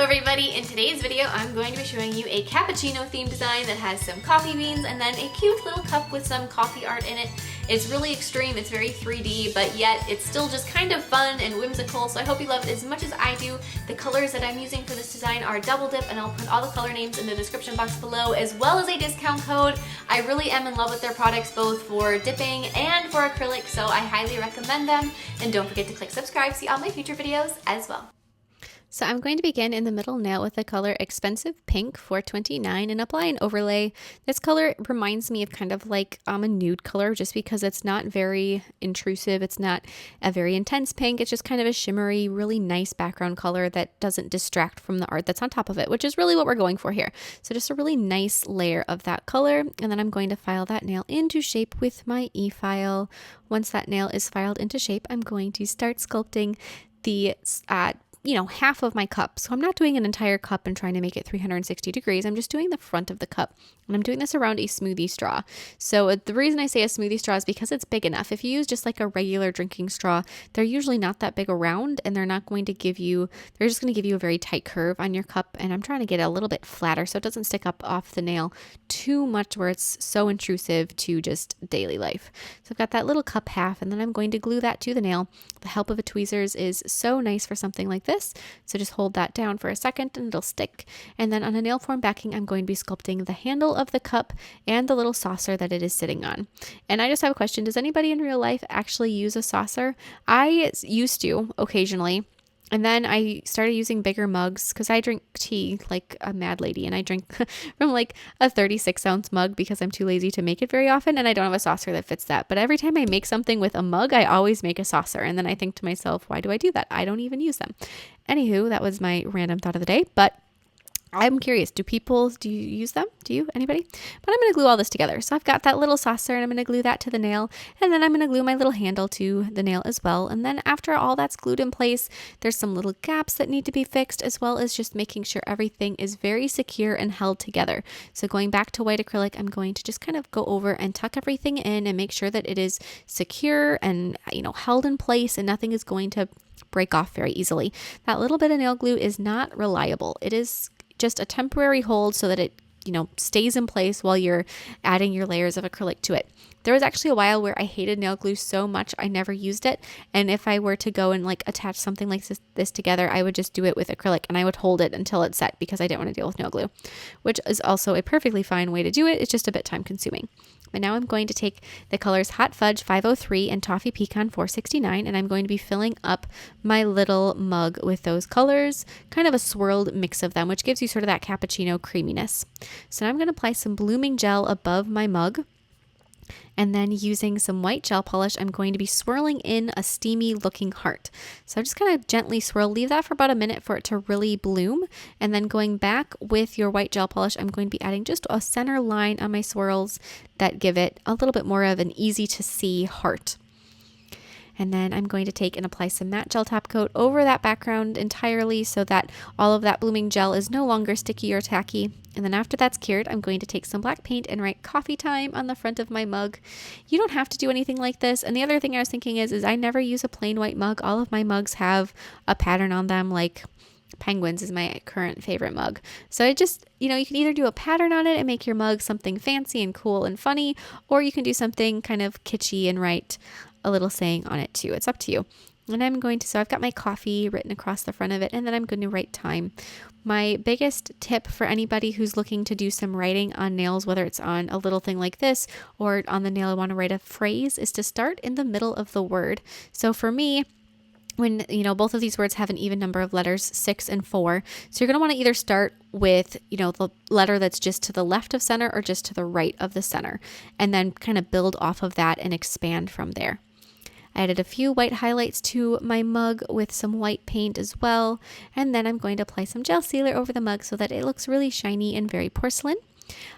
everybody, in today's video I'm going to be showing you a cappuccino themed design that has some coffee beans and then a cute little cup with some coffee art in it. It's really extreme, it's very 3D, but yet it's still just kind of fun and whimsical, so I hope you love it as much as I do. The colors that I'm using for this design are Double Dip, and I'll put all the color names in the description box below, as well as a discount code. I really am in love with their products, both for dipping and for acrylic, so I highly recommend them. And don't forget to click subscribe to see all my future videos as well. So I'm going to begin in the middle nail with the color Expensive Pink 429 and apply an overlay. This color reminds me of kind of like a nude color just because it's not very intrusive. It's not a very intense pink. It's just kind of a shimmery, really nice background color that doesn't distract from the art that's on top of it, which is really what we're going for here. So just a really nice layer of that color. And then I'm going to file that nail into shape with my E-file. Once that nail is filed into shape, I'm going to start sculpting the half of my cup. So I'm not doing an entire cup and trying to make it 360 degrees. I'm just doing the front of the cup. And I'm doing this around a smoothie straw. So the reason I say a smoothie straw is because it's big enough. If you use just like a regular drinking straw, they're usually not that big around, and they're just going to give you a very tight curve on your cup. And I'm trying to get it a little bit flatter so it doesn't stick up off the nail too much where it's so intrusive to just daily life. So I've got that little cup half, and then I'm going to glue that to the nail. The help of a tweezers is so nice for something like this. So just hold that down for a second and it'll stick. And then on a nail form backing, I'm going to be sculpting the handle of the cup and the little saucer that it is sitting on. And I just have a question. Does anybody in real life actually use a saucer? I used to occasionally. And then I started using bigger mugs because I drink tea like a mad lady, and I drink from like a 36-ounce mug because I'm too lazy to make it very often, and I don't have a saucer that fits that. But every time I make something with a mug, I always make a saucer, and then I think to myself, why do I do that? I don't even use them. Anywho, that was my random thought of the day, but I'm curious, do you use them? Do you? Anybody? But I'm going to glue all this together. So I've got that little saucer, and I'm going to glue that to the nail, and then I'm going to glue my little handle to the nail as well. And then after all that's glued in place, there's some little gaps that need to be fixed, as well as just making sure everything is very secure and held together. So going back to white acrylic, I'm going to just kind of go over and tuck everything in and make sure that it is secure and, held in place, and nothing is going to break off very easily. That little bit of nail glue is not reliable. It is just a temporary hold so that it stays in place while you're adding your layers of acrylic to it. There was actually a while where I hated nail glue so much I never used it, and if I were to go and attach something like this together, I would just do it with acrylic, and I would hold it until it set because I didn't want to deal with nail glue, which is also a perfectly fine way to do it. It's just a bit time consuming. But now I'm going to take the colors Hot Fudge 503 and Toffee Pecan 469, and I'm going to be filling up my little mug with those colors, kind of a swirled mix of them, which gives you sort of that cappuccino creaminess. So now I'm going to apply some blooming gel above my mug. And then using some white gel polish, I'm going to be swirling in a steamy looking heart. So just kind of gently swirl, leave that for about a minute for it to really bloom. And then going back with your white gel polish, I'm going to be adding just a center line on my swirls that give it a little bit more of an easy to see heart. And then I'm going to take and apply some matte gel top coat over that background entirely so that all of that blooming gel is no longer sticky or tacky. And then after that's cured, I'm going to take some black paint and write coffee time on the front of my mug. You don't have to do anything like this. And the other thing I was thinking is I never use a plain white mug. All of my mugs have a pattern on them, like Penguins is my current favorite mug. So it just, you can either do a pattern on it and make your mug something fancy and cool and funny, or you can do something kind of kitschy and write a little saying on it too. It's up to you. And so I've got my coffee written across the front of it, and then I'm going to write time. My biggest tip for anybody who's looking to do some writing on nails, whether it's on a little thing like this or on the nail I want to write a phrase, is to start in the middle of the word. So for me, when, both of these words have an even number of letters, 6 and 4. So you're going to want to either start with, the letter that's just to the left of center or just to the right of the center, and then kind of build off of that and expand from there. I added a few white highlights to my mug with some white paint as well. And then I'm going to apply some gel sealer over the mug so that it looks really shiny and very porcelain.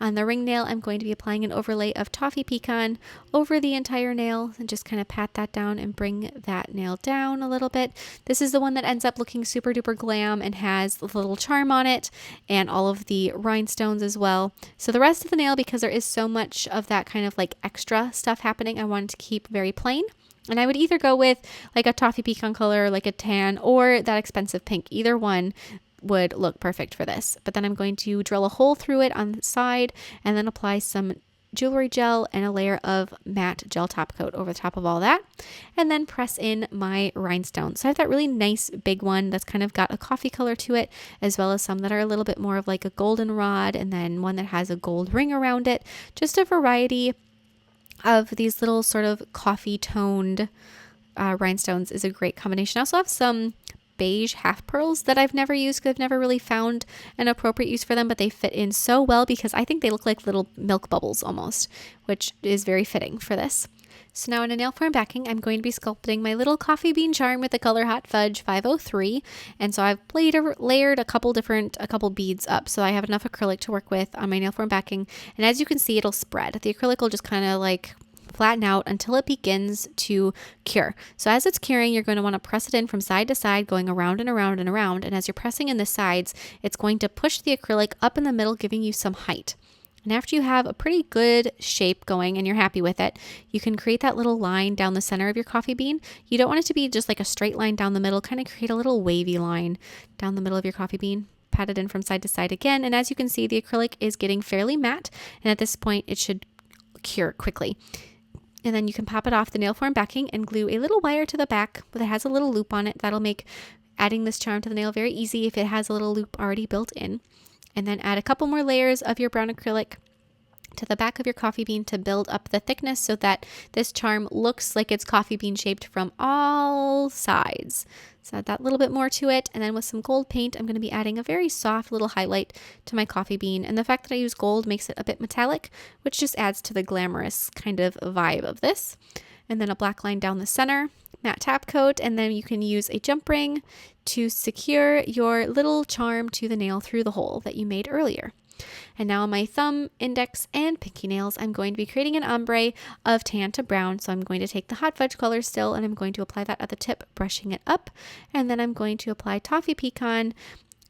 On the ring nail, I'm going to be applying an overlay of Toffee Pecan over the entire nail and just kind of pat that down and bring that nail down a little bit. This is the one that ends up looking super duper glam and has a little charm on it and all of the rhinestones as well. So the rest of the nail, because there is so much of that kind of extra stuff happening, I wanted to keep very plain. And I would either go with like a toffee pecan color, like a tan, or that expensive pink, either one. would look perfect for this. But then I'm going to drill a hole through it on the side and then apply some jewelry gel and a layer of matte gel top coat over the top of all that, and then press in my rhinestones. So I have that really nice big one that's kind of got a coffee color to it, as well as some that are a little bit more of like a goldenrod, and then one that has a gold ring around it. Just a variety of these little sort of coffee toned rhinestones is a great combination. I also have some beige half pearls that I've never used because I've never really found an appropriate use for them, but they fit in so well because I think they look like little milk bubbles almost, which is very fitting for this. So now in a nail form backing, I'm going to be sculpting my little coffee bean charm with the color Hot Fudge 503. And so I've layered a couple beads up. So I have enough acrylic to work with on my nail form backing. And as you can see, it'll spread. The acrylic will just kind of like flatten out until it begins to cure. So as it's curing, you're going to want to press it in from side to side, going around and around and around. And as you're pressing in the sides, it's going to push the acrylic up in the middle, giving you some height. And after you have a pretty good shape going and you're happy with it, you can create that little line down the center of your coffee bean. You don't want it to be just like a straight line down the middle, kind of create a little wavy line down the middle of your coffee bean. Pat it in from side to side again. And as you can see, the acrylic is getting fairly matte. And at this point, it should cure quickly. And then you can pop it off the nail form backing and glue a little wire to the back that has a little loop on it. That'll make adding this charm to the nail very easy if it has a little loop already built in. And then add a couple more layers of your brown acrylic to the back of your coffee bean to build up the thickness so that this charm looks like it's coffee bean shaped from all sides. So add that little bit more to it, and then with some gold paint, I'm going to be adding a very soft little highlight to my coffee bean. And the fact that I use gold makes it a bit metallic, which just adds to the glamorous kind of vibe of this. And then a black line down the center, matte top coat, and then you can use a jump ring to secure your little charm to the nail through the hole that you made earlier. And now on my thumb, index, and pinky nails, I'm going to be creating an ombre of tan to brown. So I'm going to take the Hot Fudge color still, and I'm going to apply that at the tip, brushing it up. And then I'm going to apply Toffee Pecan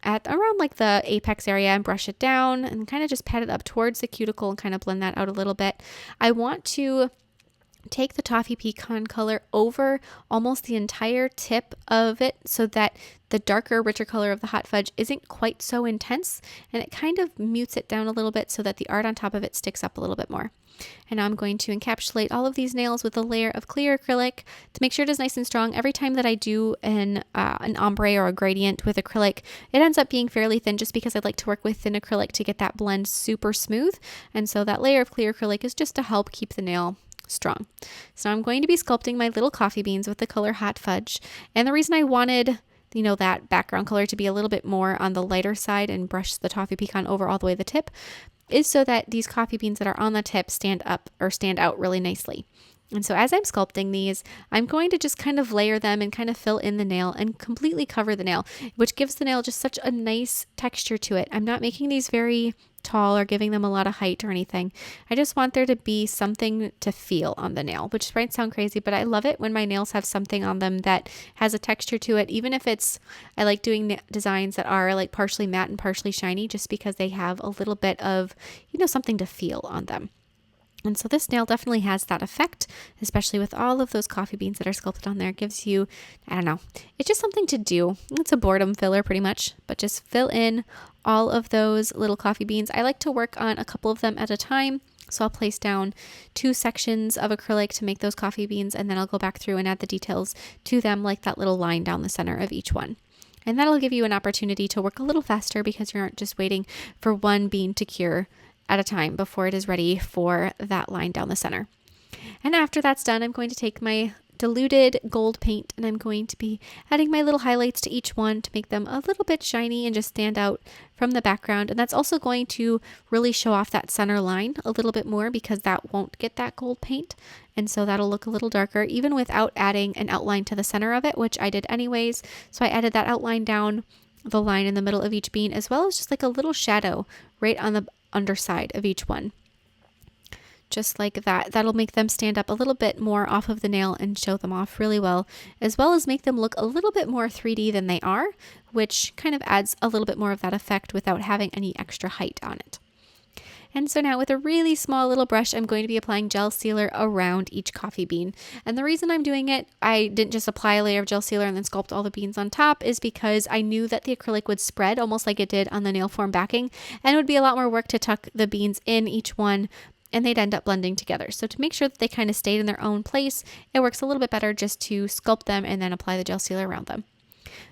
at around like the apex area and brush it down and kind of just pat it up towards the cuticle and kind of blend that out a little bit. I want to take the Toffee Pecan color over almost the entire tip of it so that the darker, richer color of the Hot Fudge isn't quite so intense, and it kind of mutes it down a little bit so that the art on top of it sticks up a little bit more. And now I'm going to encapsulate all of these nails with a layer of clear acrylic to make sure it is nice and strong. Every time that I do an ombre or a gradient with acrylic, it ends up being fairly thin just because I like to work with thin acrylic to get that blend super smooth. And so that layer of clear acrylic is just to help keep the nail strong. So I'm going to be sculpting my little coffee beans with the color Hot Fudge. And the reason I wanted that background color to be a little bit more on the lighter side and brush the Toffee Pecan over all the way to the tip is so that these coffee beans that are on the tip stand out really nicely. And so as I'm sculpting these, I'm going to just kind of layer them and kind of fill in the nail and completely cover the nail, which gives the nail just such a nice texture to it. I'm not making these very tall or giving them a lot of height or anything. I just want there to be something to feel on the nail, which might sound crazy, but I love it when my nails have something on them that has a texture to it. Even if I like doing designs that are like partially matte and partially shiny, just because they have a little bit of, something to feel on them. And so this nail definitely has that effect, especially with all of those coffee beans that are sculpted on there. It gives you, it's just something to do. It's a boredom filler pretty much, but just fill in all of those little coffee beans. I like to work on a couple of them at a time. So I'll place down 2 sections of acrylic to make those coffee beans, and then I'll go back through and add the details to them, like that little line down the center of each one. And that'll give you an opportunity to work a little faster because you aren't just waiting for one bean to cure at a time before it is ready for that line down the center. And after that's done, I'm going to take my diluted gold paint and I'm going to be adding my little highlights to each one to make them a little bit shiny and just stand out from the background. And that's also going to really show off that center line a little bit more because that won't get that gold paint. And so that'll look a little darker even without adding an outline to the center of it, which I did anyways. So I added that outline down the line in the middle of each bean, as well as just like a little shadow right on the underside of each one. Just like that. That'll make them stand up a little bit more off of the nail and show them off really well as make them look a little bit more 3D than they are, which kind of adds a little bit more of that effect without having any extra height on it. And so now with a really small little brush, I'm going to be applying gel sealer around each coffee bean. And the reason I'm doing it, I didn't just apply a layer of gel sealer and then sculpt all the beans on top, is because I knew that the acrylic would spread almost like it did on the nail form backing, and it would be a lot more work to tuck the beans in each one, and they'd end up blending together. So to make sure that they kind of stayed in their own place, it works a little bit better just to sculpt them and then apply the gel sealer around them.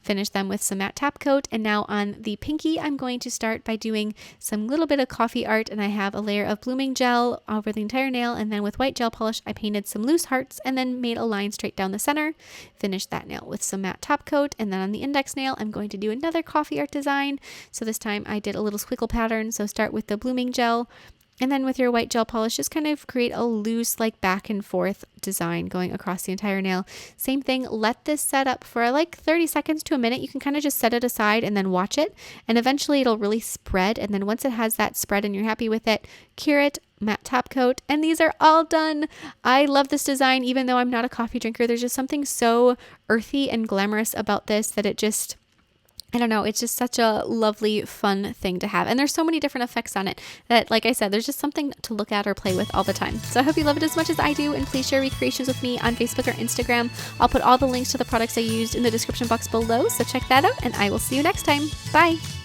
Finish them with some matte top coat, and now on the pinky I'm going to start by doing some little bit of coffee art, and I have a layer of blooming gel over the entire nail, and then with white gel polish I painted some loose hearts and then made a line straight down the center. Finish that nail with some matte top coat, and then on the index nail I'm going to do another coffee art design. So this time I did a little squiggle pattern, so start with the blooming gel, and then with your white gel polish, just kind of create a loose, like back and forth design going across the entire nail. Same thing, let this set up for like 30 seconds to a minute. You can kind of just set it aside and then watch it, and eventually it'll really spread. And then once it has that spread and you're happy with it, cure it, matte top coat, and these are all done. I love this design, even though I'm not a coffee drinker. There's just something so earthy and glamorous about this that it just, I don't know, it's just such a lovely, fun thing to have. And there's so many different effects on it that, like I said, there's just something to look at or play with all the time. So I hope you love it as much as I do, and please share recreations with me on Facebook or Instagram. I'll put all the links to the products I used in the description box below, so check that out, and I will see you next time. Bye!